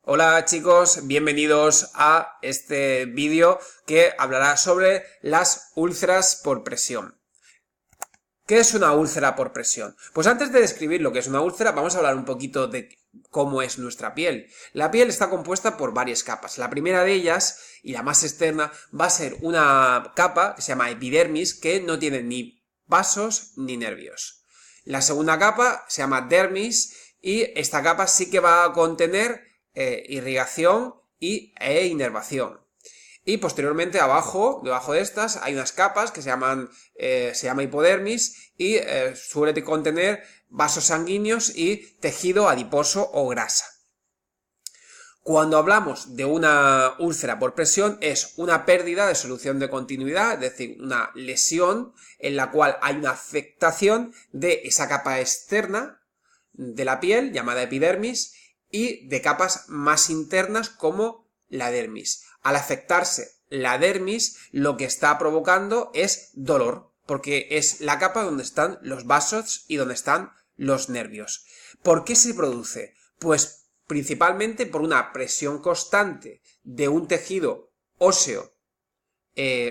Hola chicos, bienvenidos a este vídeo que hablará sobre las úlceras por presión. ¿Qué es una úlcera por presión? Pues antes de describir lo que es una úlcera, vamos a hablar un poquito de cómo es nuestra piel. La piel está compuesta por varias capas. La primera de ellas, y la más externa, va a ser una capa que se llama epidermis, que no tiene ni vasos ni nervios. La segunda capa se llama dermis, y esta capa sí que va a contener irrigación e inervación. Y posteriormente debajo de estas, hay unas capas que se llama hipodermis y suele contener vasos sanguíneos y tejido adiposo o grasa. Cuando hablamos de una úlcera por presión es una pérdida de solución de continuidad, es decir, una lesión en la cual hay una afectación de esa capa externa de la piel, llamada epidermis, y de capas más internas como la dermis. Al afectarse la dermis, lo que está provocando es dolor, porque es la capa donde están los vasos y donde están los nervios. ¿Por qué se produce? Pues principalmente por una presión constante de un tejido óseo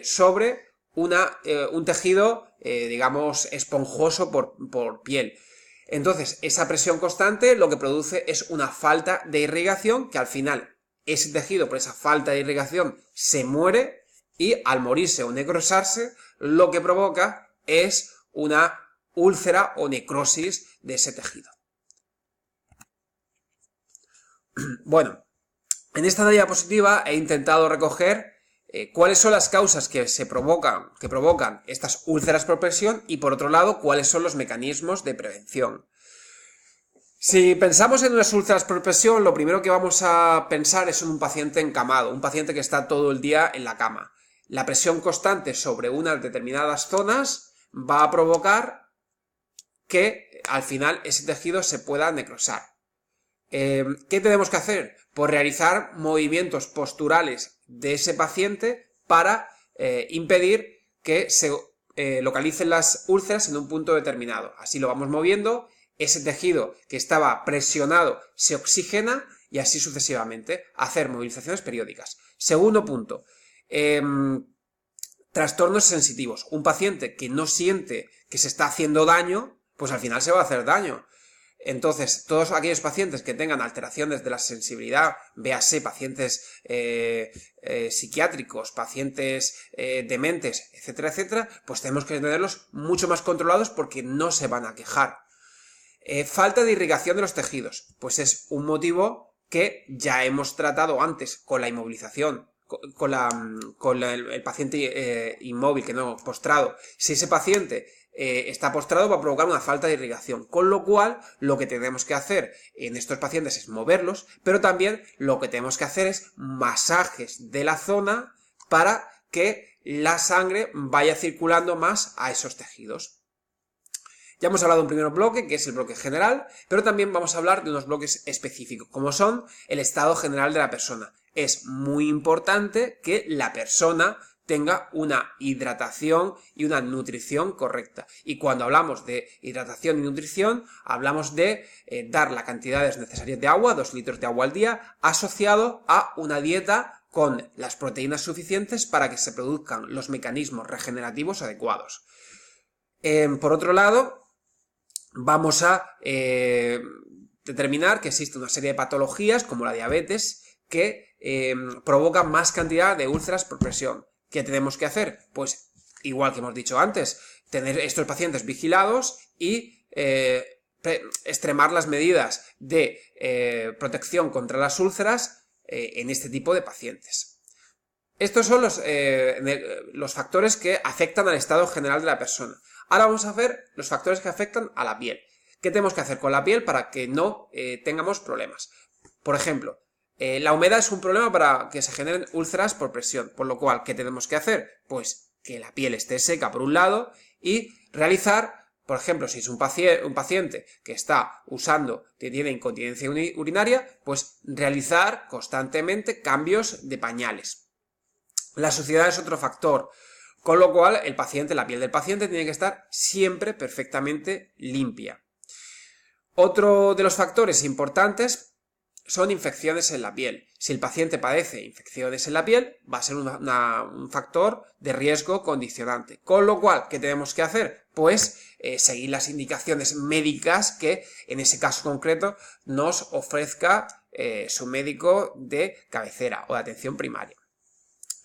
sobre un tejido, digamos, esponjoso por piel. Entonces, esa presión constante lo que produce es una falta de irrigación que al final ese tejido por esa falta de irrigación se muere y al morirse o necrosarse lo que provoca es una úlcera o necrosis de ese tejido. Bueno, en esta diapositiva he intentado recoger cuáles son las causas que provocan estas úlceras por presión y, por otro lado, cuáles son los mecanismos de prevención. Si pensamos en unas úlceras por presión, lo primero que vamos a pensar es en un paciente encamado, un paciente que está todo el día en la cama. La presión constante sobre unas determinadas zonas va a provocar que al final ese tejido se pueda necrosar. ¿Qué tenemos que hacer? Pues realizar movimientos posturales de ese paciente para impedir que se localicen las úlceras en un punto determinado. Así lo vamos moviendo, ese tejido que estaba presionado se oxigena y así sucesivamente. Hacer movilizaciones periódicas. Segundo punto, trastornos sensitivos. Un paciente que no siente que se está haciendo daño, pues al final se va a hacer daño. Entonces, todos aquellos pacientes que tengan alteraciones de la sensibilidad, véase pacientes psiquiátricos, pacientes dementes, etcétera, etcétera, pues tenemos que tenerlos mucho más controlados porque no se van a quejar. Falta de irrigación de los tejidos, pues es un motivo que ya hemos tratado antes con la inmovilización, con el paciente inmóvil, que no postrado. Si ese paciente está postrado, va a provocar una falta de irrigación, con lo cual lo que tenemos que hacer en estos pacientes es moverlos, pero también lo que tenemos que hacer es masajes de la zona para que la sangre vaya circulando más a esos tejidos. Ya hemos hablado de un primer bloque, que es el bloque general, pero también vamos a hablar de unos bloques específicos, como son el estado general de la persona. Es muy importante que la persona tenga una hidratación y una nutrición correcta. Y cuando hablamos de hidratación y nutrición, hablamos de dar las cantidades necesarias de agua, 2 litros de agua al día, asociado a una dieta con las proteínas suficientes para que se produzcan los mecanismos regenerativos adecuados. Por otro lado, vamos a determinar que existe una serie de patologías, como la diabetes, que provocan más cantidad de úlceras por presión. ¿Qué tenemos que hacer? Pues, igual que hemos dicho antes, tener estos pacientes vigilados y extremar las medidas de protección contra las úlceras en este tipo de pacientes. Estos son los factores que afectan al estado general de la persona. Ahora vamos a ver los factores que afectan a la piel. ¿Qué tenemos que hacer con la piel para que no tengamos problemas? Por ejemplo, la humedad es un problema para que se generen úlceras por presión, por lo cual, ¿qué tenemos que hacer? Pues que la piel esté seca por un lado y realizar, por ejemplo, si es un paciente que tiene incontinencia urinaria, pues realizar constantemente cambios de pañales. La suciedad es otro factor, con lo cual la piel del paciente tiene que estar siempre perfectamente limpia. Otro de los factores importantes son infecciones en la piel. Si el paciente padece infecciones en la piel, va a ser un factor de riesgo condicionante. Con lo cual, ¿qué tenemos que hacer? Pues seguir las indicaciones médicas que, en ese caso concreto, nos ofrezca su médico de cabecera o de atención primaria.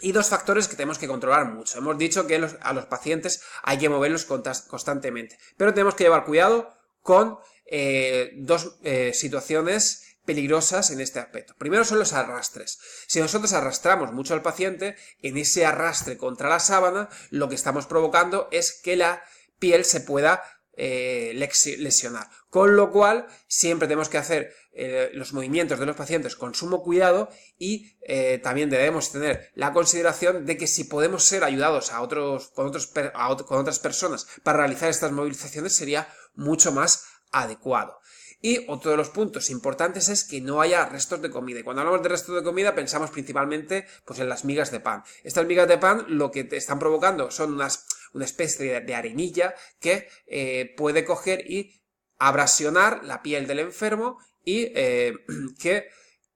Y dos factores que tenemos que controlar mucho. Hemos dicho que a los pacientes hay que moverlos constantemente, pero tenemos que llevar cuidado con dos situaciones peligrosas en este aspecto. Primero son los arrastres. Si nosotros arrastramos mucho al paciente, en ese arrastre contra la sábana, lo que estamos provocando es que la piel se pueda lesionar. Con lo cual, siempre tenemos que hacer los movimientos de los pacientes con sumo cuidado y también debemos tener la consideración de que si podemos ser ayudados con otras personas para realizar estas movilizaciones sería mucho más adecuado. Y otro de los puntos importantes es que no haya restos de comida. Y cuando hablamos de restos de comida pensamos principalmente pues, en las migas de pan. Estas migas de pan lo que te están provocando son una especie de arenilla que puede coger y abrasionar la piel del enfermo y que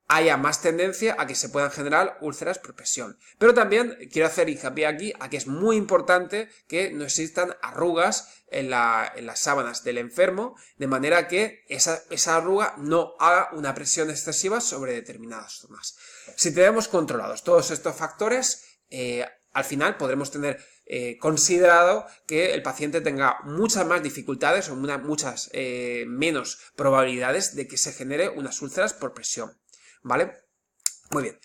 haya más tendencia a que se puedan generar úlceras por presión. Pero también quiero hacer hincapié aquí a que es muy importante que no existan arrugas en las sábanas del enfermo, de manera que esa arruga no haga una presión excesiva sobre determinadas zonas. Si tenemos controlados todos estos factores, al final podremos tener considerado que el paciente tenga muchas más dificultades o muchas menos probabilidades de que se genere unas úlceras por presión. ¿Vale? Muy bien.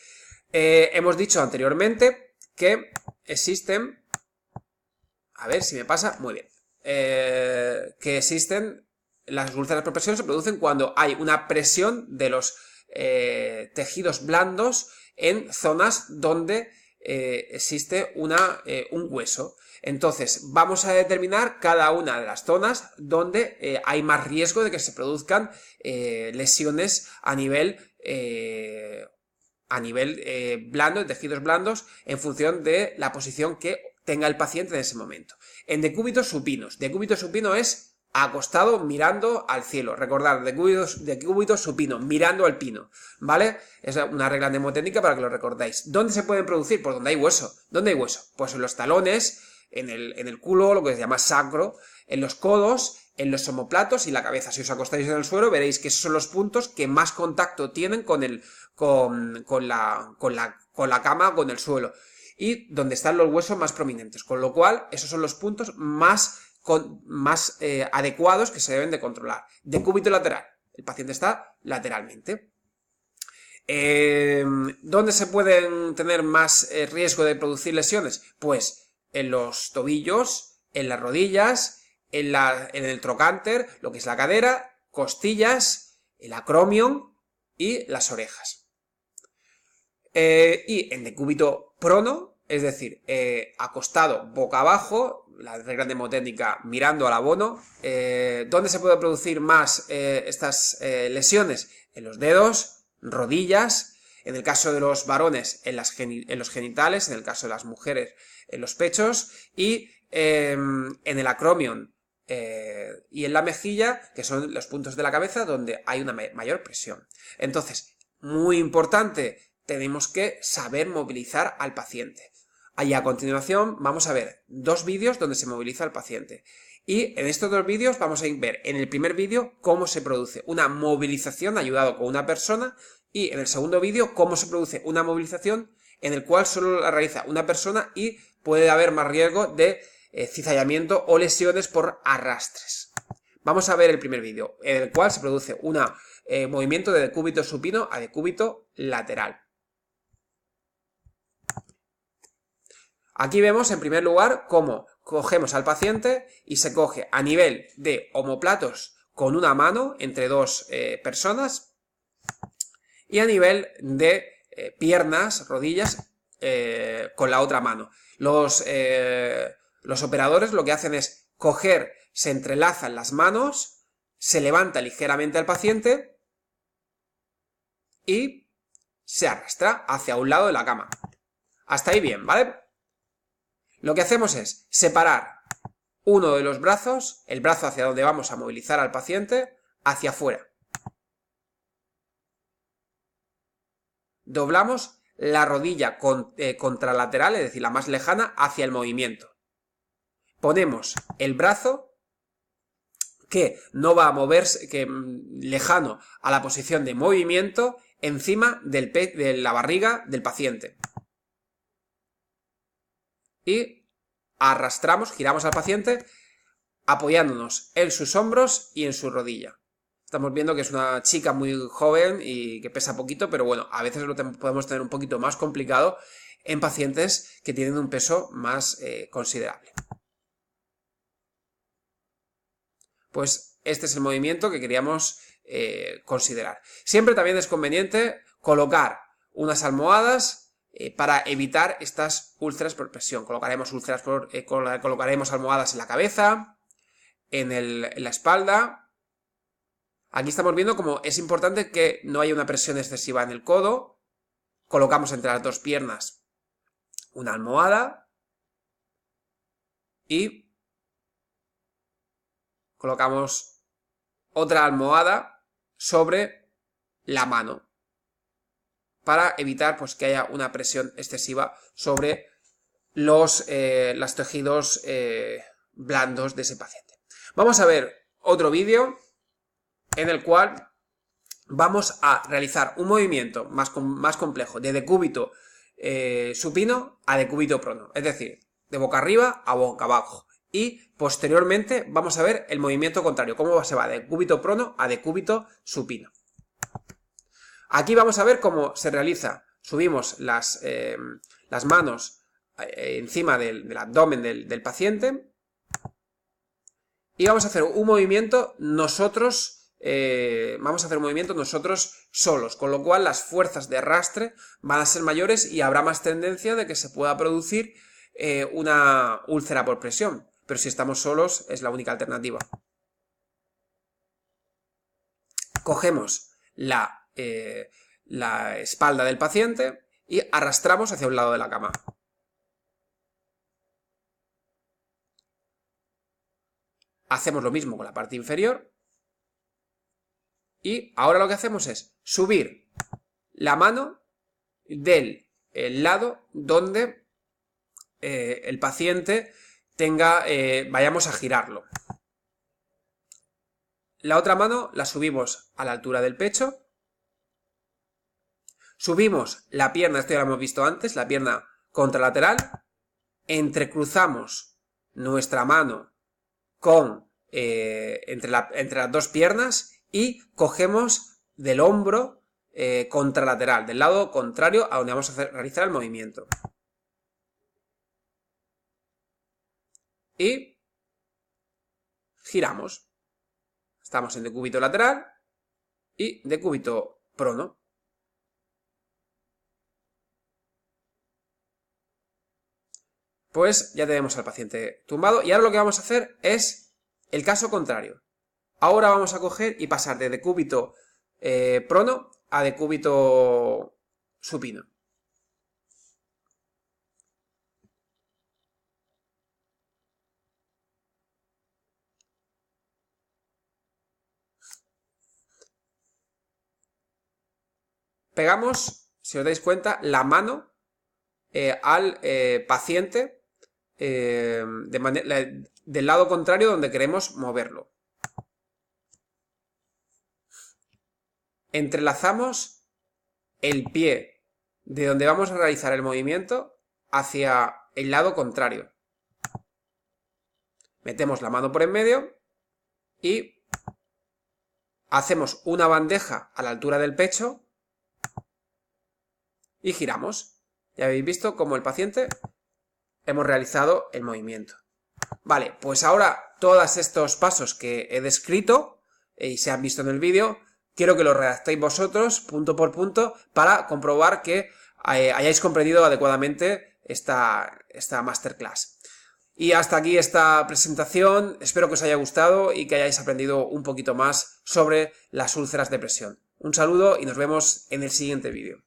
Hemos dicho anteriormente que existen... A ver si me pasa. Muy bien. Que existen... Las úlceras por presión se producen cuando hay una presión de los tejidos blandos en zonas donde existe un hueso. Entonces, vamos a determinar cada una de las zonas donde hay más riesgo de que se produzcan lesiones a nivel blando, de tejidos blandos, en función de la posición que tenga el paciente en ese momento. En decúbitos supinos. Decúbito supino es acostado mirando al cielo. Recordad, decúbito supino, mirando al pino, ¿vale? Es una regla mnemotécnica para que lo recordéis. ¿Dónde se pueden producir? Pues donde hay hueso. ¿Dónde hay hueso? Pues en los talones, en el culo, lo que se llama sacro, en los codos, en los omóplatos y la cabeza. Si os acostáis en el suelo, veréis que esos son los puntos que más contacto tienen con la cama, con el suelo. Y donde están los huesos más prominentes. Con lo cual, esos son los puntos más adecuados que se deben de controlar. Decúbito lateral. El paciente está lateralmente. ¿Dónde se pueden tener más riesgo de producir lesiones? Pues en los tobillos, en las rodillas, en el trocánter, lo que es la cadera, costillas, el acromion y las orejas. Y en decúbito prono, es decir, acostado boca abajo, la regla mnemotécnica mirando al abono. ¿Dónde se puede producir más estas lesiones? En los dedos, rodillas, en el caso de los varones en los genitales, en el caso de las mujeres en los pechos y en el acromion y en la mejilla, que son los puntos de la cabeza donde hay una mayor presión. Entonces, muy importante, tenemos que saber movilizar al paciente. Y a continuación vamos a ver dos vídeos donde se moviliza al paciente. Y en estos dos vídeos vamos a ver en el primer vídeo cómo se produce una movilización ayudado con una persona y en el segundo vídeo cómo se produce una movilización en el cual solo la realiza una persona y puede haber más riesgo de cizallamiento o lesiones por arrastres. Vamos a ver el primer vídeo en el cual se produce un movimiento de decúbito supino a decúbito lateral. Aquí vemos en primer lugar cómo cogemos al paciente y se coge a nivel de omóplatos con una mano entre dos personas y a nivel de piernas, rodillas con la otra mano. Los operadores lo que hacen es coger, se entrelazan las manos, se levanta ligeramente al paciente y se arrastra hacia un lado de la cama. Hasta ahí bien, ¿vale? Lo que hacemos es separar uno de los brazos, el brazo hacia donde vamos a movilizar al paciente, hacia afuera. doblamos la rodilla contralateral, es decir, la más lejana, hacia el movimiento. Ponemos el brazo que no va a moverse, lejano a la posición de movimiento, encima de la barriga del paciente. Y arrastramos, giramos al paciente apoyándonos en sus hombros y en su rodilla. Estamos viendo que es una chica muy joven y que pesa poquito, pero bueno, a veces lo podemos tener un poquito más complicado en pacientes que tienen un peso más considerable. Pues este es el movimiento que queríamos considerar. Siempre también es conveniente colocar unas almohadas para evitar estas úlceras por presión. Colocaremos almohadas en la cabeza, en la espalda. Aquí estamos viendo cómo es importante que no haya una presión excesiva en el codo. Colocamos entre las dos piernas una almohada y colocamos otra almohada sobre la mano para evitar pues, que haya una presión excesiva sobre los tejidos blandos de ese paciente. Vamos a ver otro vídeo en el cual vamos a realizar un movimiento más complejo de decúbito supino a decúbito prono, es decir, de boca arriba a boca abajo. Y posteriormente vamos a ver el movimiento contrario, cómo se va de decúbito prono a decúbito supino. Aquí vamos a ver cómo se realiza. Subimos las manos encima del abdomen del paciente y vamos a hacer un movimiento nosotros solos, con lo cual las fuerzas de arrastre van a ser mayores y habrá más tendencia de que se pueda producir una úlcera por presión. Pero si estamos solos es la única alternativa. Cogemos la espalda del paciente y arrastramos hacia un lado de la cama. Hacemos lo mismo con la parte inferior. Y ahora lo que hacemos es subir la mano del lado donde el paciente vayamos a girarlo. La otra mano la subimos a la altura del pecho. Subimos la pierna, esto ya lo hemos visto antes, la pierna contralateral. Entrecruzamos nuestra mano entre las dos piernas y cogemos del hombro contralateral, del lado contrario a donde vamos a realizar el movimiento. Y giramos. Estamos en decúbito lateral y decúbito prono. Pues ya tenemos al paciente tumbado y ahora lo que vamos a hacer es el caso contrario. Ahora vamos a coger y pasar de decúbito prono a decúbito supino. Pegamos, si os dais cuenta, la mano al paciente del lado contrario donde queremos moverlo. Entrelazamos el pie de donde vamos a realizar el movimiento hacia el lado contrario. Metemos la mano por en medio y hacemos una bandeja a la altura del pecho y giramos. Ya habéis visto cómo el paciente hemos realizado el movimiento. Vale, pues ahora todos estos pasos que he descrito y se han visto en el vídeo, quiero que los redactéis vosotros punto por punto para comprobar que hayáis comprendido adecuadamente esta masterclass. Y hasta aquí esta presentación, espero que os haya gustado y que hayáis aprendido un poquito más sobre las úlceras de presión. Un saludo y nos vemos en el siguiente vídeo.